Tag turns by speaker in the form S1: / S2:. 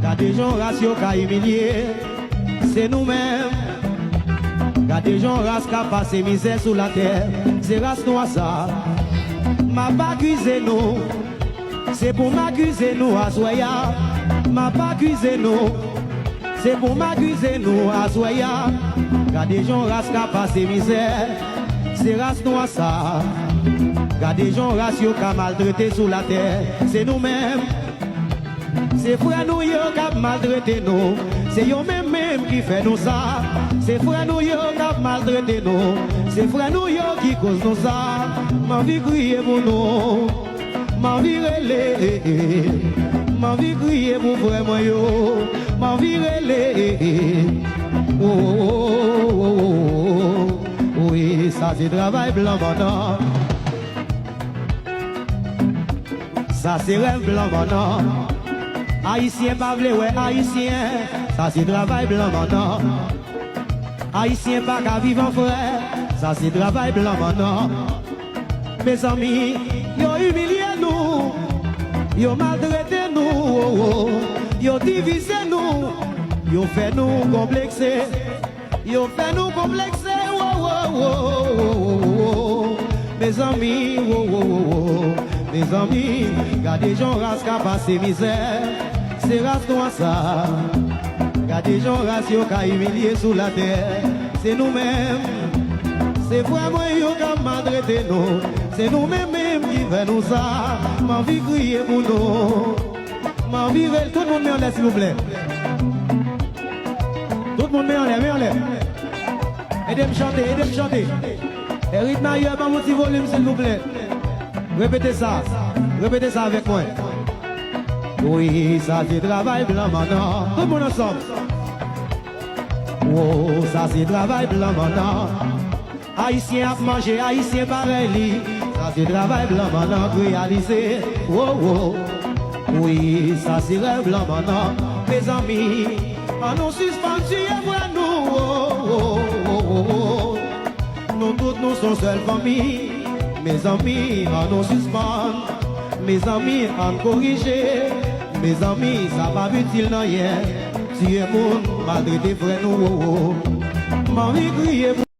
S1: Gardez gens ratio qu'a humilié, c'est nous-mêmes. Gardez gens race qu'a passé misère sous la terre, c'est race noire ça. M'a pas accusé nous, c'est pour m'accuser nous à Soya. M'a pas accusé nous, c'est pour m'accuser nous à Soya. Gardez gens race qu'a passé misère, c'est race noire ça. Gardez gens ratio qu'a maltraité sous la terre, c'est nous-mêmes. C'est frère nous qui a maltraité nous, c'est eux même qui fait nous ça. C'est frère nous qui a maltraité nous, c'est frère nous qui cause nous ça. M'en vie crier pour nous, m'en vie relais, m'en vie crier pour frère moi yo, m'en vie relais. Oh, oh, oh, oh, oh, oui, ça c'est travail blanc maintenant. Ça c'est rêve blanc maintenant. Haïtien pas vle ouais haïtien, ça c'est travail blanc maintenant. Haïtien pas qu'à vivre en frère, ça c'est travail blanc maintenant. Mes amis, yo humilié nous, yo maltraité nous, oh, oh. Yo divisé nous, yo fait nous complexer, yo fait nous complexer, oh, oh, oh, oh, oh. Mes amis, oh, oh, oh, oh. Mes amis, gardez gens race qu'a passé misère, c'est race noire ça. Gardez gens race yo qu'a humilié sous la terre, c'est nous-mêmes. C'est vraiment yo qu'a maltraité nous, c'est nous-mêmes qui fait nous ça. M'en vie crier pour nous, m'en vie tout le monde met en l'air s'il vous plaît. Tout le monde met en l'air, Aidez-moi chanter, Et rythme ailleurs, pas mon petit volume s'il vous plaît. Répétez ça avec moi. Oui, ça c'est travail blanc maintenant. Tout le monde ensemble. Oh, ça c'est travail blanc maintenant. Haïtien a mangé, haïtien pareil. Ça c'est travail blanc maintenant réalisé. Oh, oh. Oui, ça c'est rêve blanc maintenant. Mes amis, on nous suspendu et moi nous. Oh, oh, oh, oh, oh. Nous toutes nous sommes seule famille. Mes amis, on nous suspend. Mes amis, on corrige. Mes amis, ça va utile non hier. Si est mon malgré tes frères nous. M'en crier.